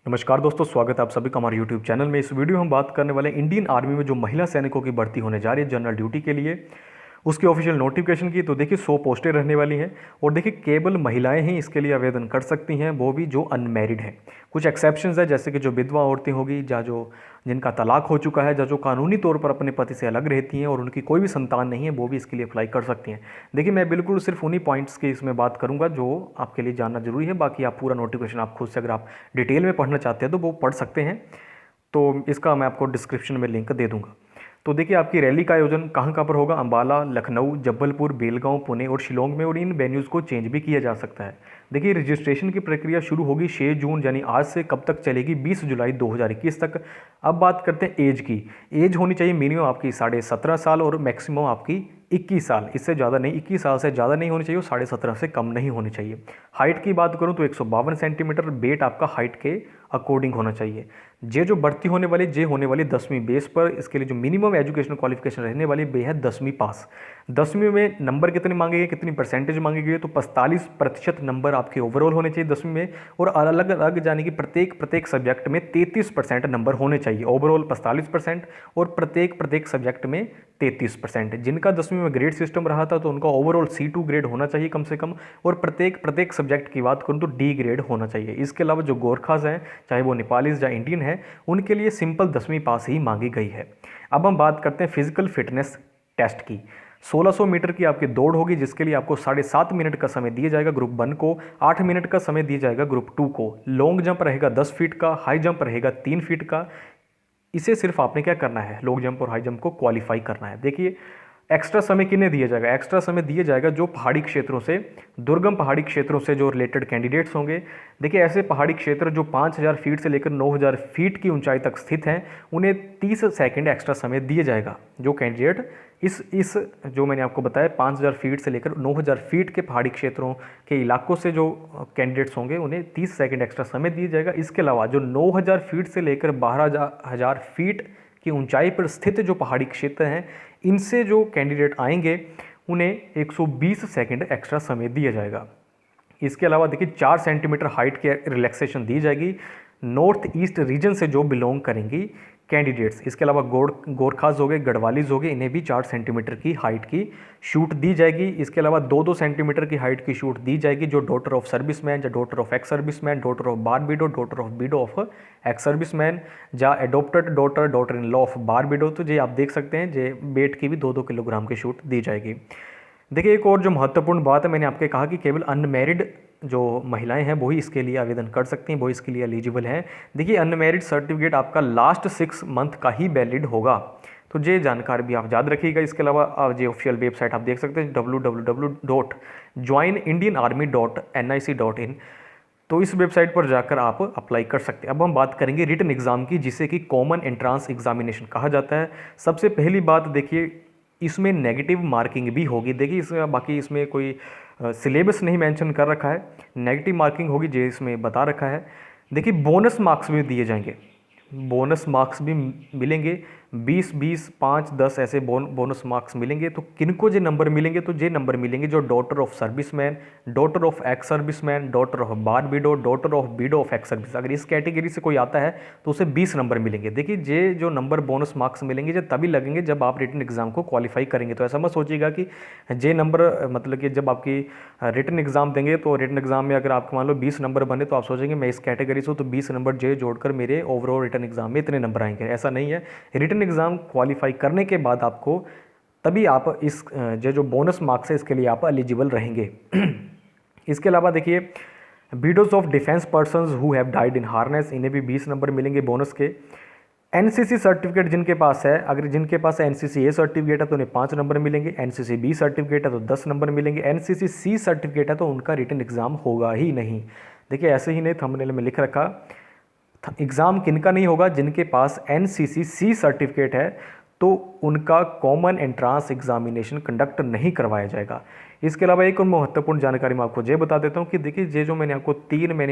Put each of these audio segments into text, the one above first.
नमस्कार दोस्तों, स्वागत है आप सभी का हमारे यूट्यूब चैनल में। इस वीडियो में हम बात करने वाले इंडियन आर्मी में जो महिला सैनिकों की भर्ती होने जा रही है जनरल ड्यूटी के लिए, उसकी ऑफिशियल नोटिफिकेशन की। तो देखिए 100 पोस्टें रहने वाली हैं और देखिए केवल महिलाएं ही इसके लिए आवेदन कर सकती हैं, वो भी जो अनमैरिड हैं। कुछ एक्सेप्शंस है, जैसे कि जो विधवा औरतें होगी या जो जिनका तलाक हो चुका है या जो कानूनी तौर पर अपने पति से अलग रहती हैं और उनकी कोई भी संतान नहीं है, वो भी इसके लिए अप्लाई कर सकती हैं। देखिए मैं बिल्कुल सिर्फ उन्हीं पॉइंट्स की इसमें बात करूंगा जो आपके लिए जानना जरूरी है। बाकी आप पूरा नोटिफिकेशन आप खुद से अगर आप डिटेल में पढ़ना चाहते हैं तो वो पढ़ सकते हैं। तो इसका मैं आपको डिस्क्रिप्शन में लिंक दे दूंगा। तो देखिए आपकी रैली का आयोजन कहाँ कहाँ पर होगा। अंबाला, लखनऊ, जबलपुर, बेलगांव, पुणे और शिलोंग में, और इन वेन्यूज़ को चेंज भी किया जा सकता है। देखिए रजिस्ट्रेशन की प्रक्रिया शुरू होगी 6 जून, यानी आज से कब तक चलेगी, 20 जुलाई 2021 तक। अब बात करते हैं एज की। एज होनी चाहिए मिनिमम आपकी 17.5 साल और मैक्सिमम आपकी 21 साल। इससे ज़्यादा नहीं, 21 साल से ज़्यादा नहीं होनी चाहिए और 17.5 से कम नहीं होनी चाहिए। हाइट की बात करूँ तो 152 सेंटीमीटर वेट आपका हाइट के अकॉर्डिंग होना चाहिए। जे जो भर्ती होने वाली 10वीं बेस पर, इसके लिए जो मिनिमम एजुकेशनल क्वालिफिकेशन रहने वाली वे है 10वीं पास। 10वीं में नंबर कितने मांगे गए, कितनी परसेंटेज मांगी गई, तो 45% नंबर आपके ओवरऑल होने चाहिए 10वीं में, और अलग अलग यानी कि प्रत्येक सब्जेक्ट में 33% नंबर होने चाहिए। ओवरऑल 45% और प्रत्येक सब्जेक्ट में 33%। जिनका 10वीं में ग्रेड सिस्टम रहा था तो उनका ओवरऑल C2 ग्रेड होना चाहिए कम से कम, और प्रत्येक सब्जेक्ट की बात करूँ तो D ग्रेड होना चाहिए। इसके अलावा जो गोरखास हैं, चाहे वो नेपालीज या इंडियन है, उनके लिए सिंपल 10वीं पास ही मांगी गई है। अब हम बात करते हैं फिजिकल फिटनेस टेस्ट की। 1600 मीटर की आपकी दौड़ होगी, जिसके लिए आपको 7.5 मिनट का समय दिया जाएगा ग्रुप 1 को, 8 मिनट का समय दिया जाएगा ग्रुप 2 को। लॉन्ग जंप रहेगा 10 फीट का, हाई जंप रहेगा 3 फीट का। इसे सिर्फ आपने क्या करना है, लॉन्ग जंप और हाई जंप को क्वालिफाई करना है। देखिए एक्स्ट्रा समय किन्हें दिया जाएगा, एक्स्ट्रा समय दिए जाएगा जो पहाड़ी क्षेत्रों से, दुर्गम पहाड़ी क्षेत्रों से जो रिलेटेड कैंडिडेट्स होंगे। देखिए ऐसे पहाड़ी क्षेत्र जो 5000 फीट से लेकर 9000 फीट की ऊंचाई तक स्थित हैं, उन्हें 30 सेकंड एक्स्ट्रा समय दिए जाएगा। जो कैंडिडेट इस जो मैंने आपको बताया 5000 फीट से लेकर 9000 फीट के पहाड़ी क्षेत्रों के इलाकों से जो कैंडिडेट्स होंगे, उन्हें 30 सेकंड एक्स्ट्रा समय दिया जाएगा। इसके अलावा जो 9000 फीट से लेकर 12000 फीट की ऊंचाई पर स्थित जो पहाड़ी क्षेत्र हैं, इनसे जो कैंडिडेट आएंगे उन्हें 120 सेकंड एक्स्ट्रा समय दिया जाएगा। इसके अलावा देखिए 4 सेंटीमीटर हाइट की रिलैक्सेशन दी जाएगी नॉर्थ ईस्ट रीजन से जो बिलोंग करेंगी कैंडिडेट्स। इसके अलावा गोरखास हो गए, गढ़वालीज हो गए, इन्हें भी 4 सेंटीमीटर की हाइट की शूट दी जाएगी। इसके अलावा 2-2 सेंटीमीटर की हाइट की शूट दी जाएगी जो डॉटर ऑफ सर्विसमैन या daughter of ex serviceman, daughter of war widow, daughter of widow of ex serviceman, या adopted daughter, daughter in law of war widow. तो ये आप देख सकते हैं, जे वेट की भी 2-2 किलोग्राम की शूट दी जाएगी। देखिए एक और जो महत्वपूर्ण बात है, मैंने आपके कहा कि केवल अनमैरिड जो महिलाएं हैं वो ही इसके लिए आवेदन कर सकती हैं, वो इसके लिए एलिजिबल हैं। देखिए अनमैरिड सर्टिफिकेट आपका लास्ट 6 मंथ का ही वैलिड होगा, तो ये जानकारी भी आप याद रखिएगा। इसके अलावा जो ऑफिशियल वेबसाइट आप देख सकते हैं www.joinindianarmy.nic.in, तो इस वेबसाइट पर जाकर आप अप्लाई कर सकते हैं। अब हम बात करेंगे रिटन एग्जाम की, जिसे कि कॉमन एंट्रांस एग्जामिनेशन कहा जाता है। सबसे पहली बात देखिए, इसमें नेगेटिव मार्किंग भी होगी। देखिए बाकी इसमें कोई सिलेबस नहीं मेंशन कर रखा है, नेगेटिव मार्किंग होगी जो इसमें बता रखा है। देखिए बोनस मार्क्स भी दिए जाएंगे, बोनस मार्क्स भी मिलेंगे 20, 20, 5, 10 ऐसे बोनस मार्क्स मिलेंगे। तो किनको जो नंबर मिलेंगे, तो ये नंबर मिलेंगे जो daughter of serviceman, daughter of ex serviceman, daughter of war widow, daughter of widow of ex service, अगर इस कैटेगरी से कोई आता है तो उसे 20 नंबर मिलेंगे। देखिए ये जो नंबर बोनस मार्क्स मिलेंगे ये तभी लगेंगे जब आप रिटन एग्जाम को क्वालिफाई करेंगे। तो ऐसा मत सोचिएगा कि जे नंबर, मतलब कि जब आपकी रिटन एग्जाम देंगे तो रिटन एग्जाम में अगर आपको मान लो 20 नंबर बने तो आप सोचेंगे मैं इस कैटेगरी से हूँ तो 20 नंबर जे जोड़कर मेरे ओवरऑल रिटन एग्जाम में इतने नंबर आएंगे। ऐसा नहीं है। रिटन एग्जाम क्वालिफाई करने के बाद आपको तभी आप इस जो बोनस मार्क्स है इसके लिए आप एलिजिबल रहेंगे। इसके अलावा देखिए widows of defence persons who have died in harness, इन्हें भी 20 नंबर मिलेंगे बोनस के। एनसीसी सर्टिफिकेट जिनके पास है, अगर जिनके पास एनसीसी ए सर्टिफिकेट है तो उन्हें 5 नंबर मिलेंगे, एनसीसी बी सर्टिफिकेट है तो 10 नंबर मिलेंगे, एनसीसी सी सर्टिफिकेट है तो उनका रिटन एग्जाम होगा ही नहीं। देखिए ऐसे ही नहीं, थंबनेल में लिख रखा एग्ज़ाम किनका नहीं होगा, जिनके पास एनसीसी सी सर्टिफिकेट है तो उनका कॉमन एंट्रांस एग्जामिनेशन कंडक्ट नहीं करवाया जाएगा। इसके अलावा एक और महत्वपूर्ण जानकारी मैं आपको ये बता देता हूँ कि देखिए ये जो मैंने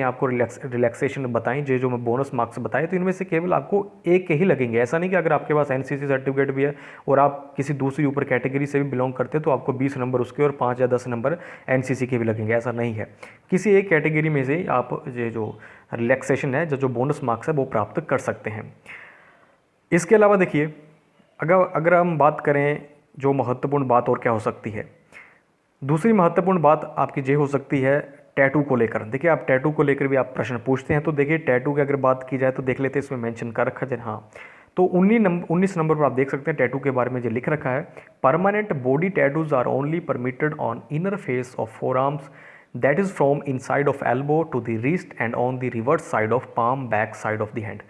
आपको रिलैक्सेशन बताई, जो मैं बोनस मार्क्स बताए, तो इनमें से केवल आपको एक के ही लगेंगे। ऐसा नहीं कि अगर आपके पास एनसीसी सर्टिफिकेट भी है और आप किसी दूसरी ऊपर कैटेगरी से भी बिलोंग करते हैं तो आपको 20 नंबर उसके और 5 या 10 नंबर एनसीसी के भी लगेंगे, ऐसा नहीं है। किसी एक कैटेगरी में से आप ये जो रिलैक्सेशन है, जो बोनस मार्क्स है वो प्राप्त कर सकते हैं। इसके अलावा देखिए अगर हम बात करें जो महत्वपूर्ण बात और क्या हो सकती है, दूसरी महत्वपूर्ण बात आपकी ये हो सकती है टैटू को लेकर। देखिए आप टैटू को लेकर भी आप प्रश्न पूछते हैं, तो देखिए टैटू की अगर बात की जाए तो देख लेते हैं, इसमें मेंशन कर रखा है हाँ। तो 19 नंबर पर आप देख सकते हैं टैटू के बारे में जो लिख रखा है, permanent body tattoos are only permitted on inner face of forearms that is from inside of elbow to the wrist and on the reverse side of palm back side of the hand.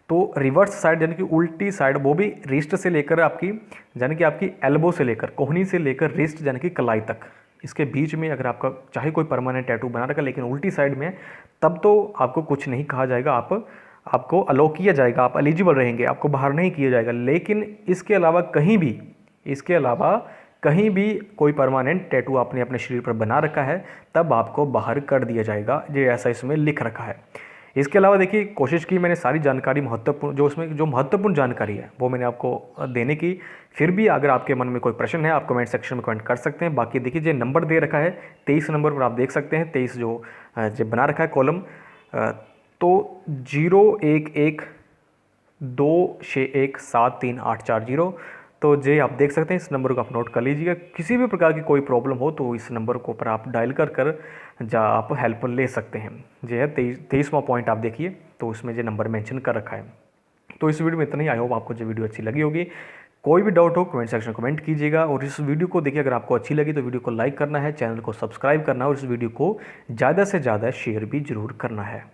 तो reverse side यानी कि उल्टी side, वो भी wrist से लेकर आपकी यानी कि आपकी एल्बो से लेकर कोहनी से लेकर रिस्ट यानी कि कलाई तक, इसके बीच में अगर आपका चाहे कोई परमानेंट टैटू बना रखा लेकिन उल्टी साइड में, तब तो आपको कुछ नहीं कहा जाएगा, आपको अलो किया जाएगा, आप एलिजिबल रहेंगे, आपको बाहर नहीं किया जाएगा। लेकिन इसके अलावा कहीं भी कोई परमानेंट टैटू आपने अपने शरीर पर बना रखा है तब आपको बाहर कर दिया जाएगा, ये ऐसा इसमें लिख रखा है। इसके अलावा देखिए कोशिश की मैंने सारी जानकारी महत्वपूर्ण जो महत्वपूर्ण जानकारी है वो मैंने आपको देने की। फिर भी अगर आपके मन में कोई प्रश्न है आप कमेंट सेक्शन में कमेंट कर सकते हैं। बाकी देखिए जो नंबर दे रखा है 23 नंबर पर आप देख सकते हैं, 23 जो बना रखा है कॉलम, तो 01126173840, तो जे आप देख सकते हैं, इस नंबर को आप नोट कर लीजिएगा। किसी भी प्रकार की कोई प्रॉब्लम हो तो इस नंबर को पर आप डायल कर आप हेल्प ले सकते हैं। जो है 23वां पॉइंट आप देखिए, तो उसमें जो नंबर मेंशन कर रखा है। तो इस वीडियो में इतना ही। आई होप आपको जो वीडियो अच्छी लगी होगी। कोई भी डाउट हो कमेंट सेक्शन में कमेंट कीजिएगा, और इस वीडियो को देखिए अगर आपको अच्छी लगी तो वीडियो को लाइक करना है, चैनल को सब्सक्राइब करना है और इस वीडियो को ज़्यादा से ज़्यादा शेयर भी जरूर करना है।